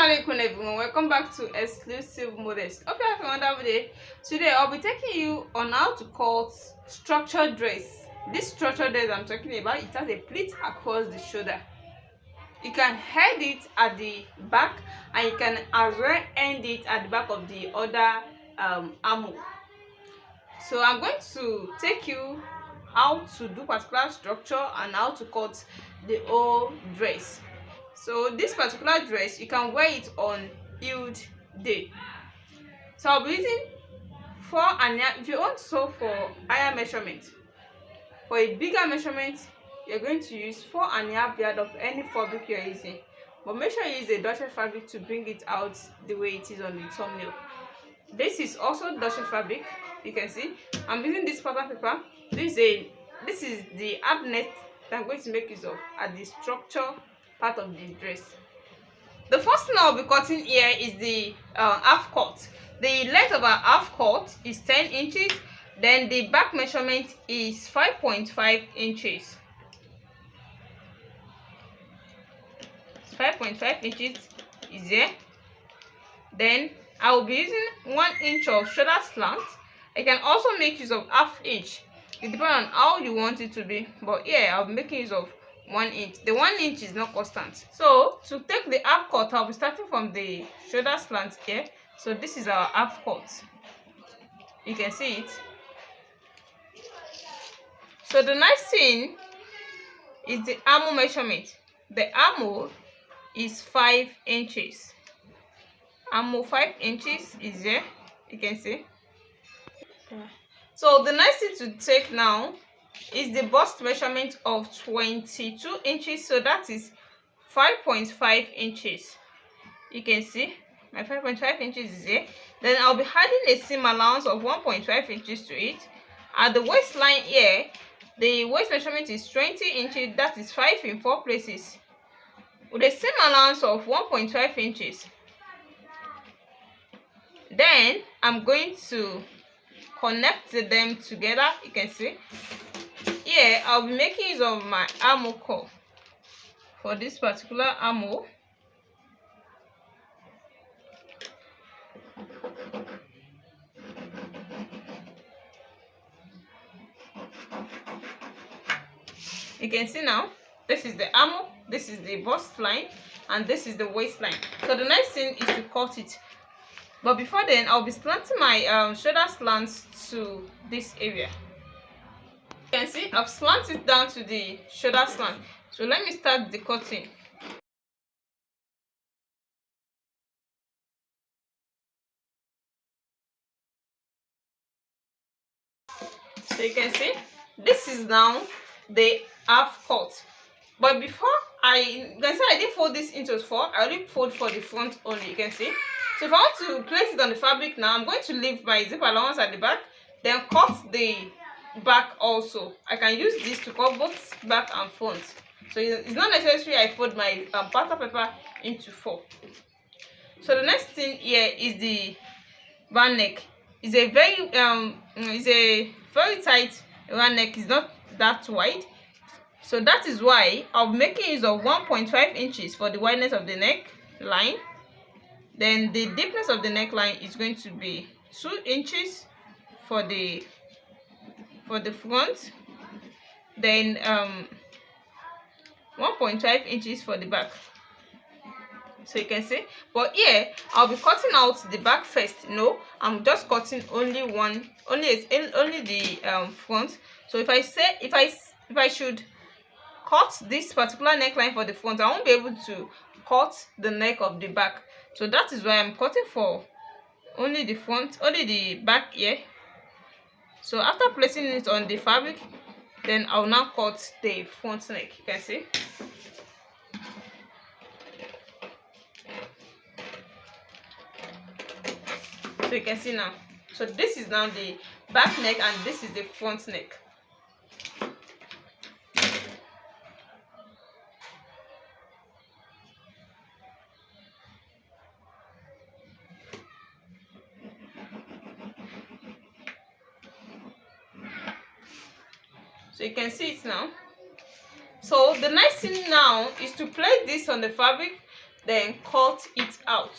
Assalamualaikum everyone, welcome back to Exclusive Models. Hope you have a wonderful day. Today I'll be taking you on how to cut structured dress. This structured dress I'm talking about, it has a pleat across the shoulder. You can head it at the back and you can as well end it at the back of the other armhole. So I'm going to take you how to do particular structure and how to cut the whole dress. So this particular dress, you can wear it on heeled day. So I'll be using 4.5. If you want to sew for higher measurement, for a bigger measurement, you're going to use 4.5 yard of any fabric you're using. But make sure you use a dotted fabric to bring it out the way it is on the thumbnail. This is also dotted fabric. You can see I'm using this pattern paper. This is the ab net that I'm going to make use of at the structure part of the dress. The first thing I'll be cutting here is the half cut. The length of our half cut is 10 inches. Then the back measurement is 5.5 inches. 5.5 inches is there. Then I will be using 1 inch of shoulder slant. I can also make use of ½ inch. It depends on how you want it to be, but here I'll be making use of 1 inch. The 1 inch is not constant. So to take the half cut, I'll be starting from the shoulder slant here. So this is our half cut. You can see it. So the next thing is the armhole measurement. The armhole is 5 inches. Armhole 5 inches is there. You can see. So the next thing to take now is the bust measurement of 22 inches. So that is 5.5 inches. You can see my 5.5 inches is there. Then I'll be adding a seam allowance of 1.5 inches to it. At the waistline here, the waist measurement is 20 inches. That is 5 in 4 places, with a seam allowance of 1.5 inches. Then I'm going to connect them together. You can see here I'll be making use of my armhole curve for this particular armhole. You can see now, this is the armhole, this is the bust line, and this is the waistline. So the next thing is to cut it. But before then, I'll be slanting my shoulder slants to this area. You can see I've slanted it down to the shoulder slant. So let me start the cutting. So you can see this is now the half cut. But before you can see I didn't fold this into 4. I only fold for the front only. You can see. So if I want to place it on the fabric now, I'm going to leave my zip allowance at the back, then cut the back also. I can use this to cut both back and front. So it's not necessary I fold my pattern paper into 4. So the next thing here is the round neck. It's a very tight round neck. It's not that wide. So that is why I'll be making use of 1.5 inches for the wideness of the neck line. Then the deepness of the neckline is going to be 2 inches for the front. Then 1.5 inches for the back. So you can see. But here I'll be cutting out the back first. No, I'm just cutting only the front. So if I should cut this particular neckline for the front, I won't be able to cut the neck of the back. So that is why I'm cutting for only the front, only the back here. So after placing it on the fabric, then I'll now cut the front neck. You can see. So you can see now. So this is now the back neck and this is the front neck. So you can see it now. So the next thing now is to place this on the fabric then cut it out.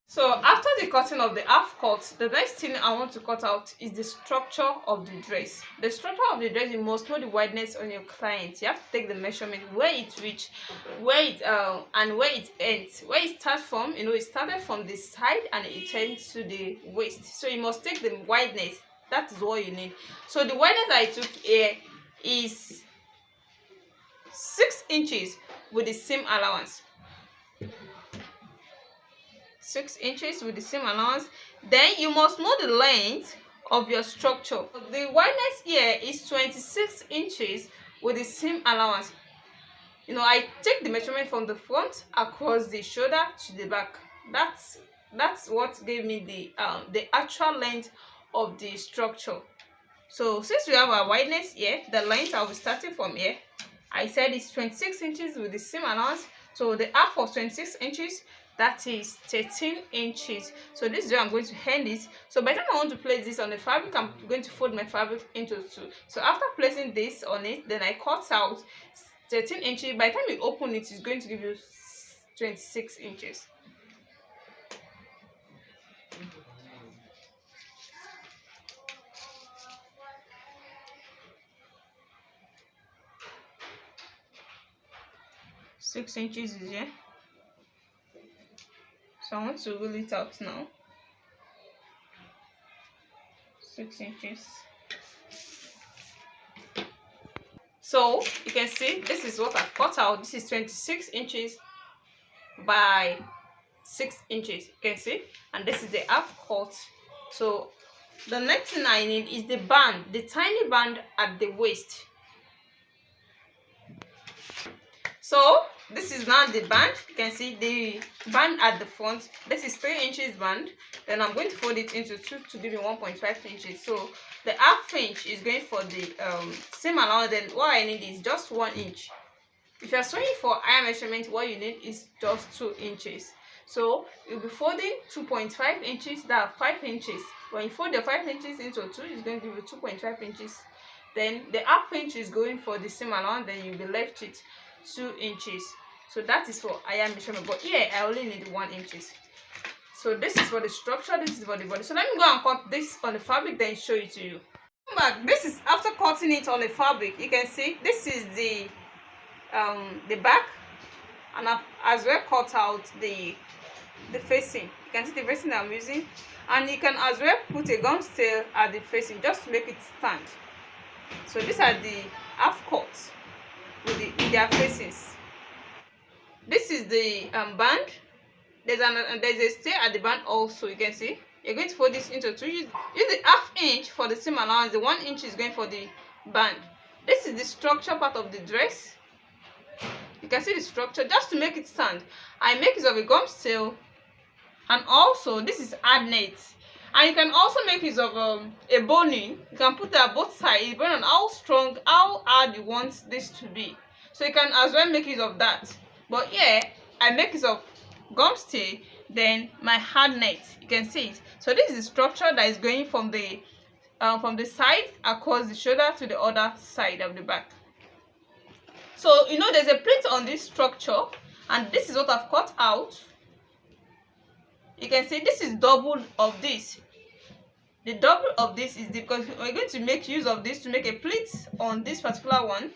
So after the cutting of the half cut, the next thing I want to cut out is the structure of the dress. The structure of the dress, you must know the wideness on your client. You have to take the measurement where it reach, where it and where it ends, where it starts from. You know, it started from the side and it ends to the waist. So you must take the wideness. That is what you need. So the wideness I took here is 6 inches with the seam allowance. 6 inches with the seam allowance. Then you must know the length of your structure. The wideness here is 26 inches with the seam allowance. You know, I take the measurement from the front across the shoulder to the back. That's what gave me the actual length of the structure. So since we have our wideness here, the length I'll be starting from here. I said it's 26 inches with the seam allowance. So the half of 26 inches, that is 13 inches. So this is where I'm going to end it. So by the time I want to place this on the fabric, I'm going to fold my fabric into 2. So after placing this on it, then I cut out 13 inches. By the time you open it, it's going to give you 26 inches. Six inches is here. So I want to roll it out now. 6 inches. So you can see this is what I've cut out. This is 26 inches by 6 inches. You can see, and this is the half cut. So the next thing I need is the band, the tiny band at the waist. So this is now the band. You can see the band at the front. This is 3 inches band. Then I'm going to fold it into 2 to give me 1.5 inches. So the half inch is going for the seam allowance. Then what I need is just 1 inch. If you're sewing for higher measurement, what you need is just 2 inches. So you'll be folding 2.5 inches. That's 5 inches. When you fold the 5 inches into 2, it's going to give you 2.5 inches. Then the half inch is going for the seam allowance. Then you'll be left with 2 inches. So that is for higher measurement, but here I only need 1 inches. So this is for the structure, this is for the body. So let me go and cut this on the fabric, then show it to you. Come back. This is after cutting it on the fabric. You can see this is the back, and I've as well cut out the facing. You can see the facing that I'm using, and you can as well put a gum tail at the facing just to make it stand. So these are the half cuts with their facings. This is the band. There's a stay at the band also. You can see you're going to fold this into 2. Use the half inch for the seam allowance. The 1 inch is going for the band. This is the structure part of the dress. You can see the structure. Just to make it stand, I make use of a gum tail, and also this is hard net. And you can also make use of a boning. You can put it at both sides, depending on how strong, how hard you want this to be. So you can as well make use of that. But here I make use of gum stay, then my hard net. You can see it. So this is the structure that is going from the side across the shoulder to the other side of the back. So you know there's a plate on this structure, and this is what I've cut out. You can see this is double of this. The double of this is because we're going to make use of this to make a pleat on this particular one.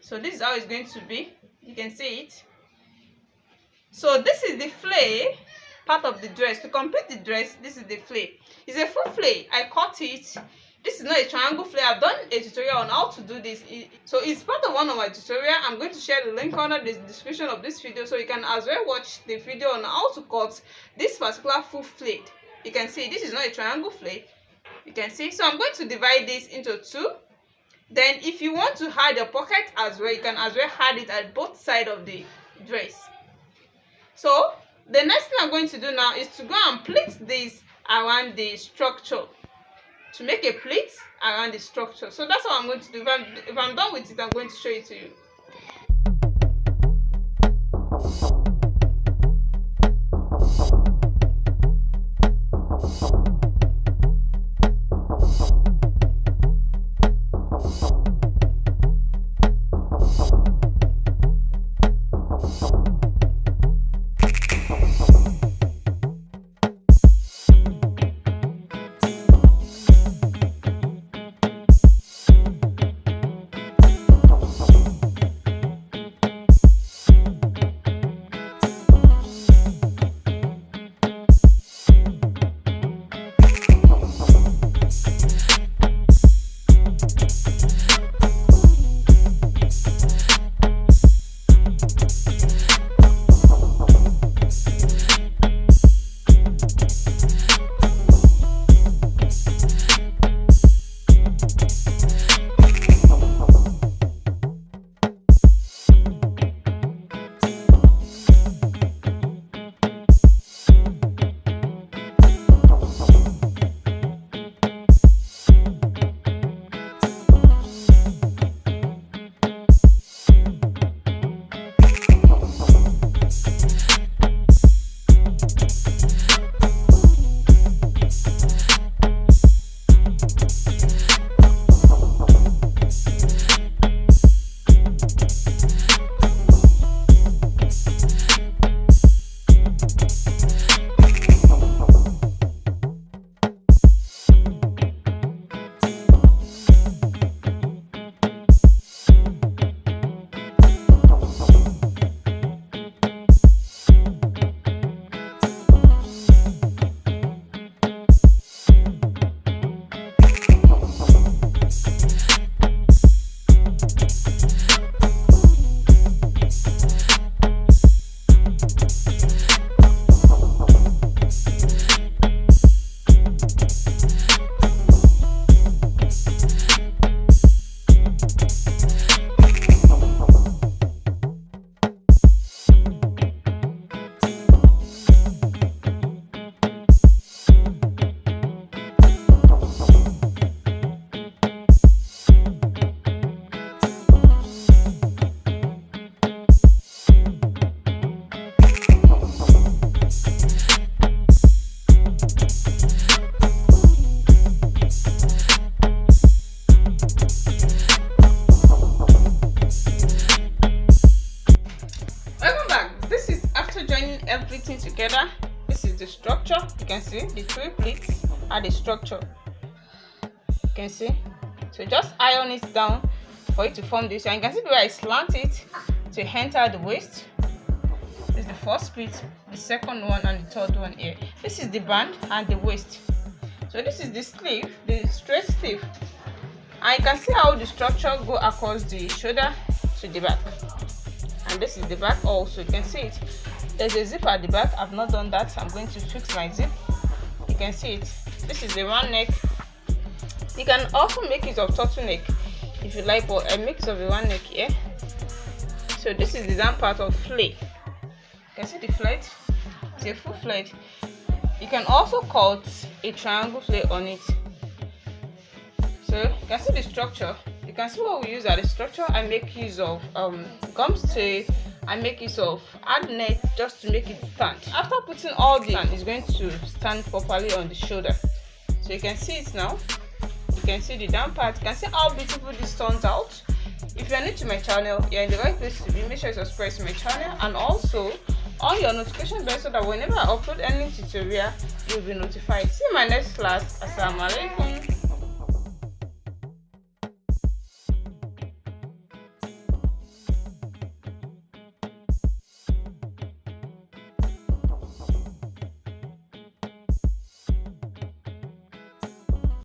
So this is how it's going to be. You can see it. So this is the flay part of the dress. To complete the dress, this is the flay. It's a full flay. I cut it. This is not a triangle flay. I've done a tutorial on how to do this. So it's part of one of my tutorial. I'm going to share the link under the description of this video, so you can as well watch the video on how to cut this particular full flay. You can see this is not a triangle flay. You can see. So I'm going to divide this into 2. Then if you want to hide your pocket as well, you can as well hide it at both sides of the dress. So the next thing I'm going to do now is to go and pleat this around the structure, to make a pleat around the structure. So that's what I'm going to do. If I'm done with it, I'm going to show it to you. join everything together. This is the structure. You can see the 3 pleats are the structure. You can see. So just iron it down for it to form this. And you can see where I slant it to enter the waist. This is the first split, the second one, and the third one here. This is the band and the waist. So this is the sleeve, the straight sleeve. And you can see how the structure go across the shoulder to the back. And this is the back also. You can see it. There's a zip at the back. I've not done that. I'm going to fix my zip. You can see it. This is the round neck. You can also make it of turtleneck if you like, but a mix of the round neck here. So this is the down part of flay. You can see the flat. It's a full flat. You can also cut a triangle flay on it. So you can see the structure. You can see what we use as the structure. I make use of gum stay. I make use of hard net just to make it stand. After putting all the, it's going to stand properly on the shoulder. So you can see it now. You can see the down part. You can see how beautiful this turns out. If you're new to my channel, you're in the right place to be. Make sure you subscribe to my channel and also on your notification bell so that whenever I upload any tutorial, you'll be notified. See you in my next class. Assalamu alaikum.